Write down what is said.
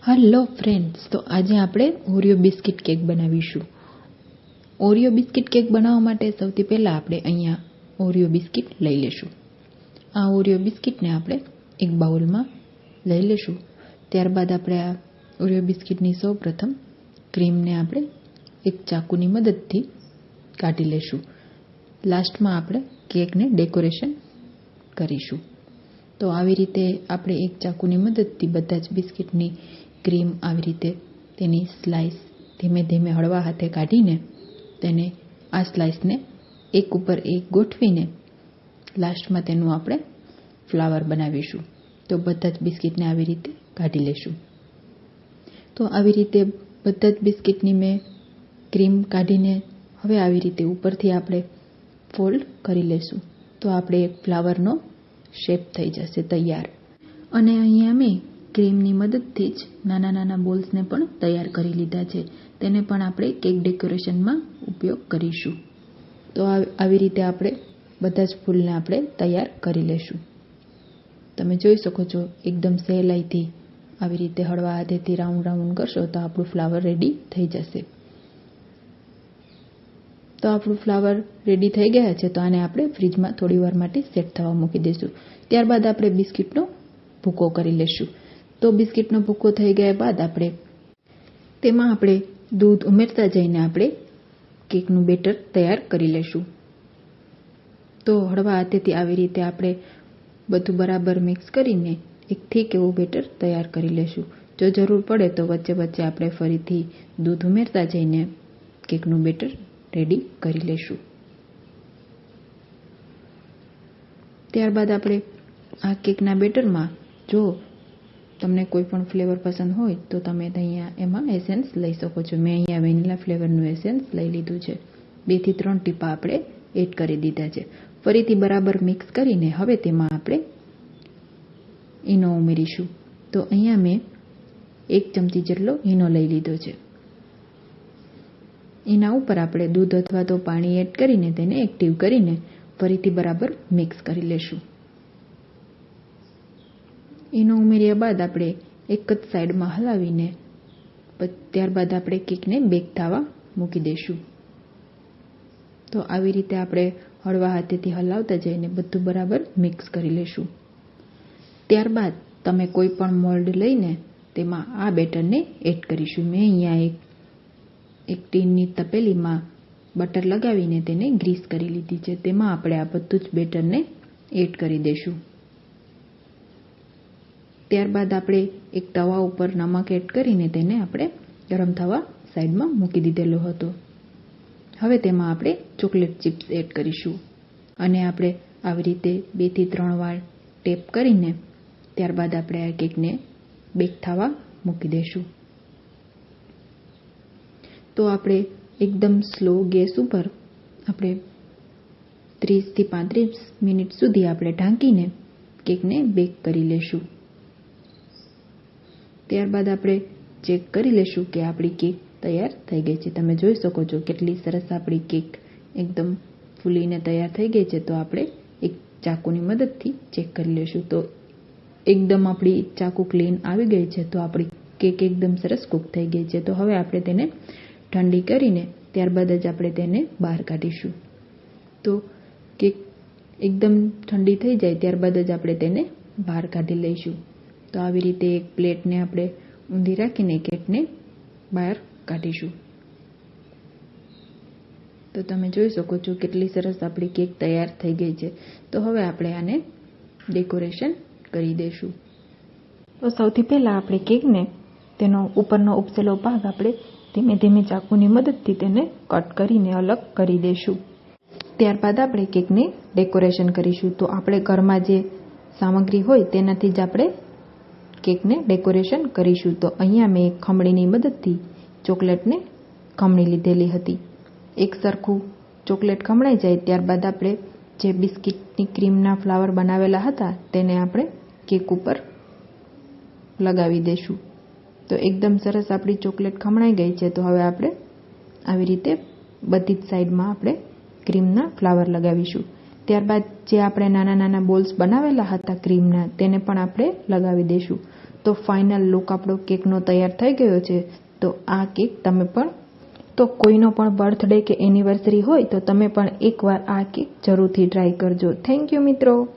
Hello friends, તો આજે આપણે ઓરિયો બિસ્કિટ કેક બનાવીશું. ઓરિયો બિસ્કિટ કેક બનાવવા માટે સૌથી પહેલાં આપણે અહીંયા ઓરિયો બિસ્કિટ લઈ લેશું. આ ઓરિયો બિસ્કિટને આપણે એક બાઉલમાં લઈ લેશું. ત્યારબાદ આપણે આ ઓરિયો બિસ્કિટની સૌપ્રથમ ક્રીમને આપણે એક ચાકુની મદદથી કાઢી લેશું. લાસ્ટમાં આપણે કેકને ડેકોરેશન કરીશું. તો આવી રીતે આપણે એક ચાકુની મદદથી બધા જ બિસ્કિટની ક્રીમ આવી રીતે તેની સ્લાઇસ ધીમે ધીમે હળવા હાથે કાઢીને તેને આ સ્લાઇસને એક ઉપર એક ગોઠવીને લાસ્ટમાં તેનું આપણે ફ્લાવર બનાવીશું. તો બધા જ બિસ્કિટને આવી રીતે કાઢી લેશું. તો આવી રીતે બધા જ બિસ્કિટની મેં ક્રીમ કાઢીને હવે આવી રીતે ઉપરથી આપણે ફોલ્ડ કરી લેશું. તો આપણે એક ફ્લાવરનો શેપ થઈ જશે તૈયાર. અને અહીંયા મેં ક્રીમની મદદથી જ નાના નાના બોલ્સને પણ તૈયાર કરી લીધા છે. તેને પણ આપણે કેક ડેકોરેશનમાં ઉપયોગ કરીશું. તો આવી રીતે આપણે બધા જ ફૂલને આપણે તૈયાર કરી લેશું. તમે જોઈ શકો છો એકદમ સહેલાઈથી આવી રીતે હળવા હાથેથી રાઉન્ડ રાઉન્ડ કરશો તો આપણું ફ્લાવર રેડી થઈ જશે. તો આપણું ફ્લાવર રેડી થઈ ગયા છે. તો આને આપણે ફ્રીજમાં થોડી વાર માટે સેટ થવા મૂકી દઈશું. ત્યારબાદ આપણે બિસ્કિટનો ભૂકો કરી લેશું. તો બિસ્કિટનો ભૂકો થઈ ગયા બાદ આપણે તેમાં દૂધ ઉમેરતા જઈને આપણે કેકનું બેટર તૈયાર કરી લેશું. તો હળવા હાથેથી આવી રીતે આપણે બધું બરાબર મિક્સ કરીને એક થીક એવું બેટર તૈયાર કરી લેશું. જો જરૂર પડે તો વચ્ચે વચ્ચે આપણે ફરીથી દૂધ ઉમેરતા જઈને કેકનું બેટર રેડી કરી લેશું. ત્યારબાદ આપણે આ કેકના બેટરમાં જો તમને કોઈ પણ ફ્લેવર પસંદ હોય તો તમે અહીંયા એમાં એસેન્સ લઈ શકો છો. મેં અહીંયા વેનીલા ફ્લેવરનું એસેન્સ લઈ લીધું છે. 2 થી 3 ટીપા આપણે એડ કરી દીધા છે. ફરીથી બરાબર મિક્સ કરીને હવે તેમાં આપણે ઈનો ઉમેરીશું. તો અહીંયા મેં 1 ચમચી જેટલો ઈનો લઈ લીધો છે. એના ઉપર આપણે દૂધ અથવા તો પાણી એડ કરીને તેને એક્ટિવ કરીને ફરીથી બરાબર મિક્સ કરી લેશું. ઈનો ઉમેર્યા બાદ આપણે એક જ સાઈડમાં હલાવીને ત્યારબાદ આપણે કેકને બેક થવા મૂકી દઈશું. તો આવી રીતે આપણે હળવા હાથેથી હલાવતા જઈને બધું બરાબર મિક્સ કરી લેશું. ત્યારબાદ તમે કોઈ પણ મોલ્ડ લઈને તેમાં આ બેટરને એડ કરીશું. મેં અહીંયા એક ટીનની તપેલીમાં બટર લગાવીને તેને ગ્રીસ કરી લીધી છે. તેમાં આપણે આ બધું જ બેટરને એડ કરી દઈશું. ત્યારબાદ આપણે એક તવા ઉપર નમક એડ કરીને તેને આપણે ગરમ થવા સાઈડમાં મૂકી દીધેલો હતો. હવે તેમાં આપણે ચોકલેટ ચિપ્સ એડ કરીશું અને આપણે આવી રીતે 2 થી 3 વાર ટેપ કરીને ત્યારબાદ આપણે આ કેકને બેક થવા મૂકી દઈશું. તો આપણે એકદમ સ્લો ગેસ ઉપર આપણે 30 થી 35 મિનિટ સુધી આપણે ઢાંકીને કેકને બેક કરી લેશું. ત્યારબાદ આપણે ચેક કરી લેશું કે આપણી કેક તૈયાર થઈ ગઈ છે. તમે જોઈ શકો છો કેટલી સરસ આપણી કેક એકદમ ફૂલીને તૈયાર થઈ ગઈ છે. તો આપણે એક ચાકુની મદદથી ચેક કરી લેશું. તો એકદમ આપણી ચાકુ ક્લીન આવી ગઈ છે. તો આપણી કેક એકદમ સરસ કૂક થઈ ગઈ છે. તો હવે આપણે તેને ઠંડી કરીને ત્યારબાદ જ આપણે તેને બહાર કાઢીશું. તો કેક એકદમ ઠંડી થઈ જાય ત્યારબાદ જ આપણે તેને બહાર કાઢી લઈશું. તો આવી રીતે એક પ્લેટને આપણે ઊંધી રાખીને કેકને બહાર કાઢીશું. તો તમે જોઈ શકો છો કેટલી સરસ આપણી કેક તૈયાર થઈ ગઈ છે. તો હવે આપણે આને ડેકોરેશન કરી દઈશું. તો સૌથી પહેલાં આપણે કેકને તેનો ઉપરનો ઉપસેલો ભાગ આપણે ધીમે ધીમે ચાકુની મદદથી તેને કટ કરીને અલગ કરી દઈશું. ત્યારબાદ આપણે કેકને ડેકોરેશન કરીશું. તો આપણે ઘરમાં જે સામગ્રી હોય તેનાથી જ આપણે કેકને ડેકોરેશન કરીશું. તો અહીંયા મેં એક ખમણીની મદદથી ચોકલેટને ખમણી લીધેલી હતી. એક સરખું ચોકલેટ ખમણાઈ જાય ત્યારબાદ આપણે જે બિસ્કિટની ક્રીમના ફ્લાવર બનાવેલા હતા તેને આપણે કેક ઉપર લગાવી દઈશું. તો એકદમ સરસ આપણી ચોકલેટ ખમણાઈ ગઈ છે. તો હવે આપણે આવી રીતે બધી જ સાઈડમાં આપણે ક્રીમના ફ્લાવર લગાવીશું. ત્યારબાદ જે આપણે નાના નાના બોલ્સ બનાવેલા હતા ક્રીમના તેને પણ આપણે લગાવી દઈશું. તો ફાઇનલ લુક આપણો કેકનો તૈયાર થઈ ગયો છે. તો આ કેક તમે પણ કોઈનો પણ બર્થડે કે એનિવર્સરી હોય તો તમે પણ એકવાર આ કેક જરૂરથી ટ્રાય કરજો. થેન્ક યુ મિત્રો.